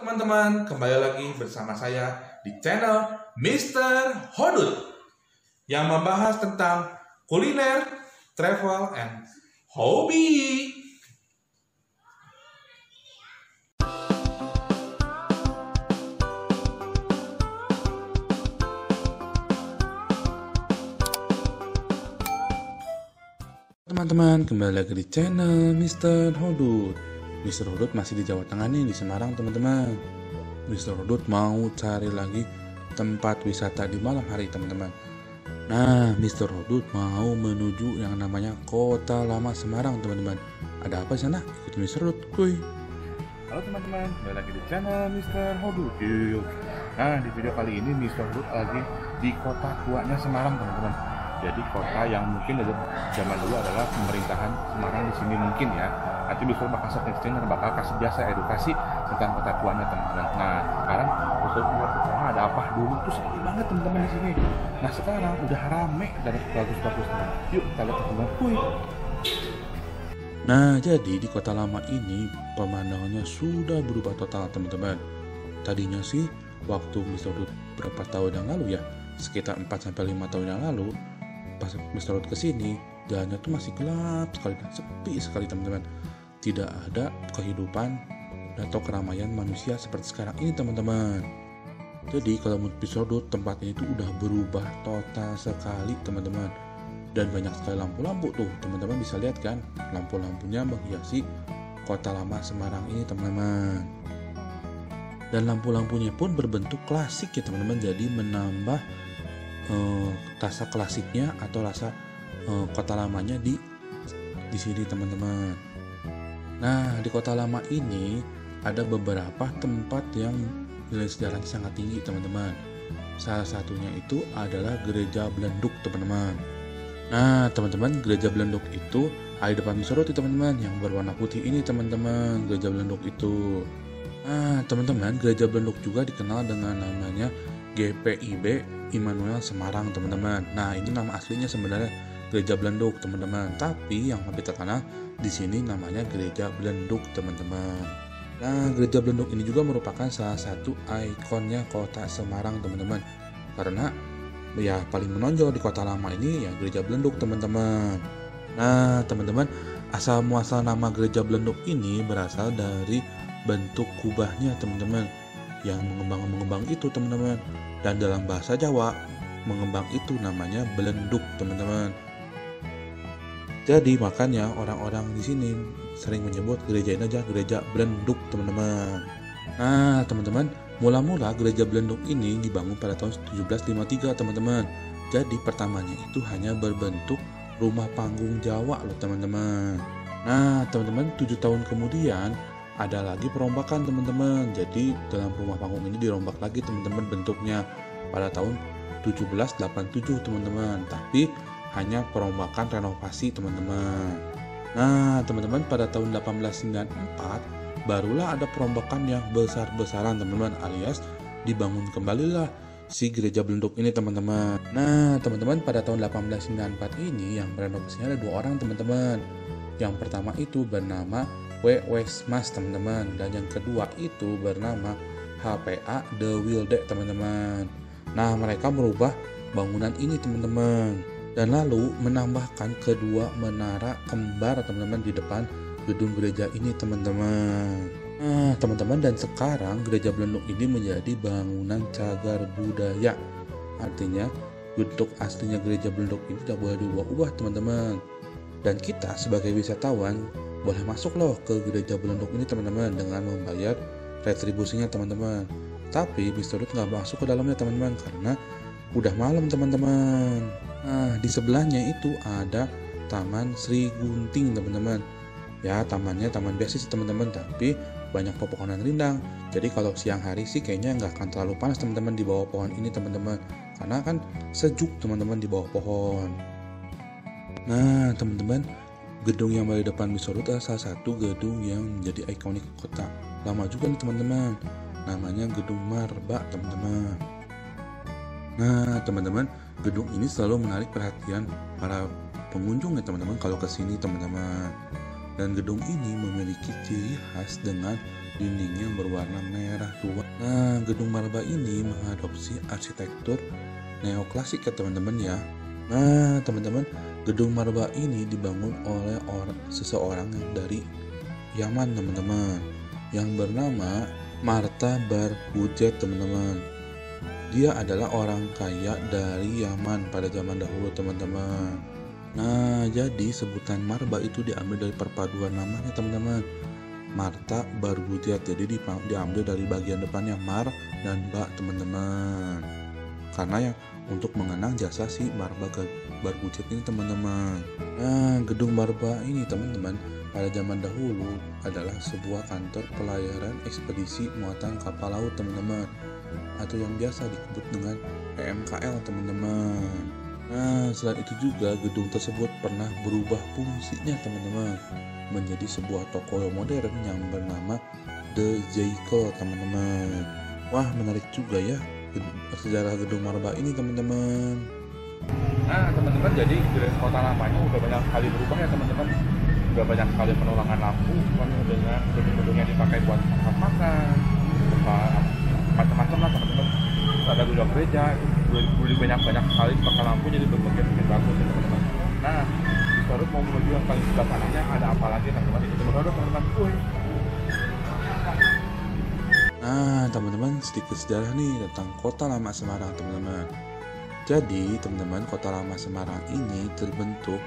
teman-teman, kembali lagi bersama saya di channel Mr. Hodut yang membahas tentang kuliner, travel, and hobi. Teman-teman, kembali lagi di channel Mr. Hodut. Mr. Hodut masih di Jawa Tengah nih, di Semarang teman-teman. Mr. Hodut mau cari lagi tempat wisata di malam hari teman-teman. Nah, Mr. Hodut mau menuju yang namanya Kota Lama Semarang teman-teman. Ada apa di sana? Ikuti Mr. Hodut, kuy. Halo teman-teman, kembali lagi di channel Mr. Hodut. Nah, di video kali ini Mr. Hodut lagi di kota tuanya Semarang teman-teman. Jadi kota yang mungkin dari zaman dulu adalah pemerintahan Semarang di sini mungkin ya. Nanti Mr. bakal bakal kasih jasa edukasi tentang kota tuanya teman-teman. Nah, sekarang Mr. lihat ke sana ada apa dulu tuh sepi banget teman-teman di sini. Nah, sekarang udah rame dan bagus-bagus teman. Yuk kita lihat teman-teman. Nah, jadi di kota lama ini pemandangannya sudah berubah total teman-teman. Tadinya sih waktu Mr. Hodut berapa tahun yang lalu ya, sekitar 4-5 tahun yang lalu, pas Mr. Hodut kesini, jalannya tuh masih gelap sekali dan sepi sekali teman-teman. Tidak ada kehidupan atau keramaian manusia seperti sekarang ini teman-teman. Jadi kalau menurut Mr. Hodut, tempat ini tuh udah berubah total sekali teman-teman. Dan banyak sekali lampu-lampu tuh, teman-teman bisa lihat kan, lampu-lampunya menghiasi kota lama Semarang ini teman-teman. Dan lampu-lampunya pun berbentuk klasik ya teman-teman, jadi menambah rasa klasiknya atau rasa kota lamanya di sini teman-teman. Nah, di kota lama ini ada beberapa tempat yang nilai sejarahnya sangat tinggi teman-teman. Salah satunya itu adalah Gereja Belenduk teman-teman. Nah teman-teman, Gereja Belenduk itu ada di depan Mr. Hodut teman-teman, yang berwarna putih ini teman-teman, Gereja Belenduk itu. Nah teman-teman, Gereja Belenduk juga dikenal dengan namanya GPIB Immanuel Semarang teman-teman. Nah ini nama aslinya sebenarnya Gereja Belenduk teman-teman, tapi yang lebih terkenal di sini namanya Gereja Belenduk teman-teman. Nah, Gereja Belenduk ini juga merupakan salah satu ikonnya kota Semarang teman-teman, karena ya paling menonjol di kota lama ini ya Gereja Belenduk teman-teman. Nah teman-teman, asal muasal nama Gereja Belenduk ini berasal dari bentuk kubahnya teman-teman, yang mengembang itu teman-teman. Dan dalam bahasa Jawa, mengembang itu namanya belenduk teman-teman. Jadi makanya orang-orang di sini sering menyebut gereja ini aja Gereja Belenduk teman-teman. Nah teman-teman, mula-mula Gereja Belenduk ini dibangun pada tahun 1753 teman-teman. Jadi pertamanya itu hanya berbentuk rumah panggung Jawa loh teman-teman. Nah teman-teman, 7 tahun kemudian ada lagi perombakan teman-teman. Jadi dalam rumah panggung ini dirombak lagi teman-teman bentuknya pada tahun 1787 teman-teman. Tapi hanya perombakan renovasi teman-teman. Nah teman-teman, pada tahun 1894 barulah ada perombakan yang besar-besaran teman-teman, alias dibangun kembalilah si Gereja Belenduk ini teman-teman. Nah teman-teman, pada tahun 1894 ini yang merenovasinya ada 2 orang teman-teman. Yang pertama itu bernama W. Wesmas teman-teman, dan yang kedua itu bernama HPA De Wilde teman-teman. Nah mereka merubah bangunan ini teman-teman, dan lalu menambahkan kedua menara kembar teman-teman di depan gedung gereja ini teman-teman. Nah teman-teman, dan sekarang Gereja Belenduk ini menjadi bangunan cagar budaya. Artinya bentuk aslinya Gereja Belenduk ini tidak boleh diubah-ubah teman-teman. Dan kita sebagai wisatawan boleh masuk loh ke Gereja Belenduk ini teman-teman dengan membayar retribusinya teman-teman. Tapi Mr. Hodut nggak masuk ke dalamnya teman-teman karena udah malam teman-teman. Nah di sebelahnya itu ada Taman Sri Gunting teman-teman. Ya tamannya taman biasa sih teman-teman, tapi banyak pepohonan rindang. Jadi kalau siang hari sih kayaknya nggak akan terlalu panas teman-teman di bawah pohon ini teman-teman, karena kan sejuk teman-teman di bawah pohon. Nah teman-teman, gedung yang ada di depan Mr. Hodut adalah salah satu gedung yang menjadi ikonik kota lama juga nih teman-teman. Namanya Gedung Marba teman-teman. Nah teman-teman, gedung ini selalu menarik perhatian para pengunjung ya teman-teman kalau kesini teman-teman. Dan gedung ini memiliki ciri khas dengan dindingnya berwarna merah tua. Nah, gedung Marba ini mengadopsi arsitektur neoklasik ya teman-teman ya. Nah, teman-teman, gedung Marba ini dibangun oleh seseorang yang dari Yaman, teman-teman, yang bernama Marta Barghouti, teman-teman. Dia adalah orang kaya dari Yaman pada zaman dahulu, teman-teman. Nah, jadi sebutan Marba itu diambil dari perpaduan namanya, teman-teman. Marta Barghouti, jadi diambil dari bagian depannya Mar dan Ba, teman-teman. Karena yang untuk mengenang jasa si Marba Barghouti ini, teman-teman. Nah, gedung Marba ini, teman-teman, pada zaman dahulu adalah sebuah kantor pelayaran ekspedisi muatan kapal laut, teman-teman, atau yang biasa disebut dengan PMKL, teman-teman. Nah, selain itu juga gedung tersebut pernah berubah fungsinya, teman-teman, menjadi sebuah toko modern yang bernama The Jaiko, teman-teman. Wah, menarik juga ya sejarah gedung Marba ini, teman-teman. Nah, teman-teman, jadi kota lamanya udah banyak sekali berubah ya, teman-teman. Udah banyak sekali penerangan lampu dengan gedung-gedung yang dipakai buat makan, macam-macam lah, teman-teman. Ada gedung gereja, dulu banyak sekali pakai lampu, jadi bentuknya bikin bagus ya, teman-teman. Nah, baru mau menuju yang paling sebelah kanannya ada apa lagi, teman-teman? Itu baru, teman-teman. Nah, teman-teman, sedikit sejarah nih tentang Kota Lama Semarang, teman-teman. Jadi, teman-teman, Kota Lama Semarang ini terbentuk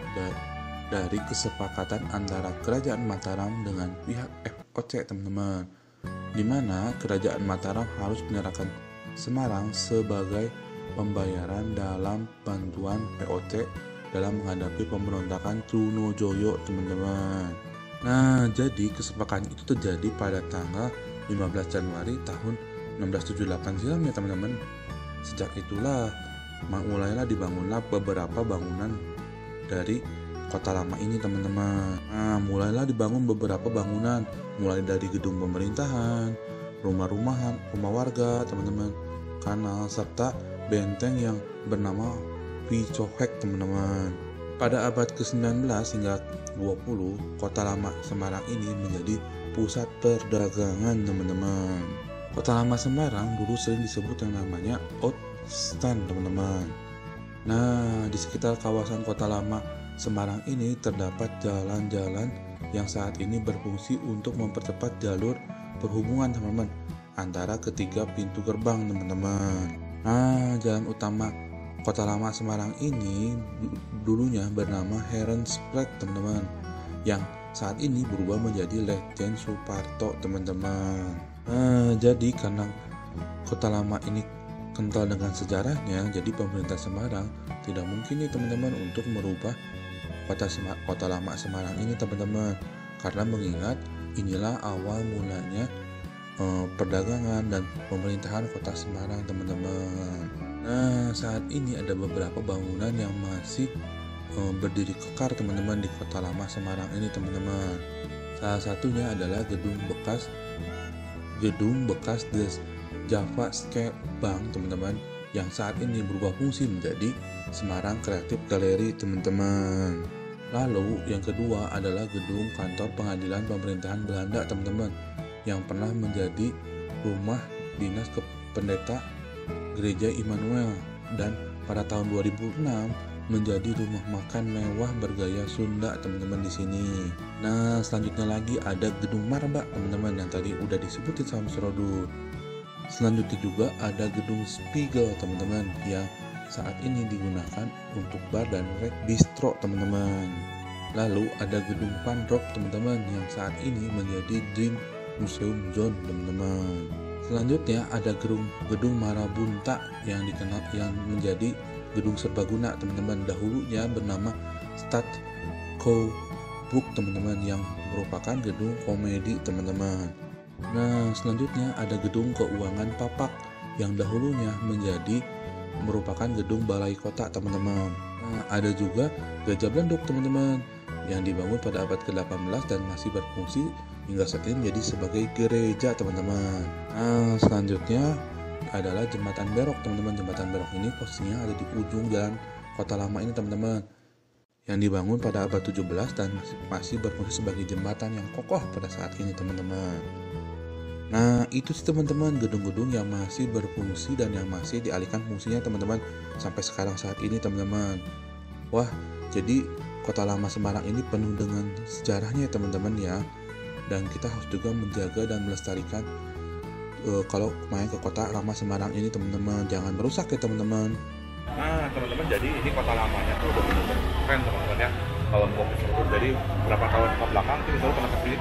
dari kesepakatan antara Kerajaan Mataram dengan pihak FOC, teman-teman, di mana Kerajaan Mataram harus menyerahkan Semarang sebagai pembayaran dalam bantuan VOC dalam menghadapi pemberontakan Trunojoyo, teman-teman. Nah, jadi kesepakatan itu terjadi pada tanggal 15 Januari tahun 1678 silam ya, teman-teman. Sejak itulah mulailah dibangunlah beberapa bangunan dari Kota Lama ini, teman-teman. Nah, mulailah dibangun beberapa bangunan, mulai dari gedung pemerintahan, rumah-rumahan, rumah warga, teman-teman, kanal, serta benteng yang bernama Vicohek, teman-teman. Pada abad ke-19 hingga 20, Kota Lama Semarang ini menjadi pusat perdagangan, teman-teman. Kota Lama Semarang dulu sering disebut yang namanya Outstand, teman-teman. Nah, di sekitar kawasan Kota Lama Semarang ini terdapat jalan-jalan yang saat ini berfungsi untuk mempercepat jalur perhubungan, teman-teman, antara ketiga pintu gerbang, teman-teman. Nah, jalan utama Kota Lama Semarang ini dulunya bernama Herenspret, teman-teman, yang saat ini berubah menjadi Lejen Suparto, teman-teman. Nah, jadi karena Kota Lama ini kental dengan sejarahnya, jadi pemerintah Semarang tidak mungkin nih, teman-teman, untuk merubah Kota Lama Semarang ini, teman-teman, karena mengingat inilah awal mulanya perdagangan dan pemerintahan Kota Semarang, teman-teman. Nah, saat ini ada beberapa bangunan yang masih berdiri kekar, teman-teman, di Kota Lama Semarang ini, teman-teman. Salah satunya adalah gedung bekas The Java Square Bank, teman-teman, yang saat ini berubah fungsi menjadi Semarang Creative Gallery, teman-teman. Lalu yang kedua adalah gedung kantor pengadilan pemerintahan Belanda, teman-teman, yang pernah menjadi rumah dinas pendeta Gereja Immanuel dan pada tahun 2006 menjadi rumah makan mewah bergaya Sunda, teman-teman, di sini. Nah, selanjutnya lagi ada gedung Marba, teman-teman, yang tadi udah disebutin sama Serodut. Selanjutnya juga ada gedung Spiegel, teman-teman, yang saat ini digunakan untuk bar dan bistro, teman-teman. Lalu ada gedung Van Rock, teman-teman, yang saat ini menjadi Dream Museum Zone, teman-teman. Selanjutnya ada gedung Marabunta yang menjadi gedung serbaguna, teman-teman. Dahulunya bernama Stadskoburg, teman-teman, yang merupakan gedung komedi, teman-teman. Nah, selanjutnya ada gedung keuangan Papak yang dahulunya merupakan gedung balai kota, teman-teman. Nah, ada juga Gajah Blenduk, teman-teman, yang dibangun pada abad ke-18 dan masih berfungsi hingga saat ini menjadi sebagai gereja, teman-teman. Nah, selanjutnya adalah Jembatan Berok, teman-teman. Jembatan Berok ini posisinya ada di ujung jalan Kota Lama ini, teman-teman, yang dibangun pada abad 17 dan masih berfungsi sebagai jembatan yang kokoh pada saat ini, teman-teman. Nah, itu sih teman-teman gedung-gedung yang masih berfungsi dan yang masih dialihkan fungsinya teman-teman sampai sekarang saat ini teman-teman. Wah, jadi Kota Lama Semarang ini penuh dengan sejarahnya ya teman-teman ya. Dan kita harus juga menjaga dan melestarikan kalau main ke Kota Lama Semarang ini teman-teman. Jangan merusak ya teman-teman. Nah teman-teman, jadi ini kota lamanya tuh udah bener-bener keren teman-teman ya. Kalau mau ke Solo, jadi berapa tahun ke belakang kita selalu pernah kesini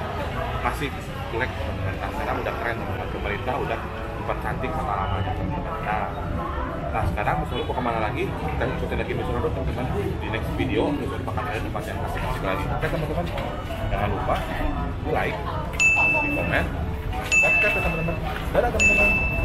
masih jelek teman-teman. Nah sekarang udah keren teman-teman, pemerintah udah buat cantik kota lamanya teman-teman. Nah sekarang Solo mau kemana lagi? Kita ikutin lagi Solo teman-teman di next video. Solo bakal ada tempat yang asik-asik lagi. Oke teman-teman, jangan lupa di like, di komen, subscribe ya teman-teman. Dadah teman-teman.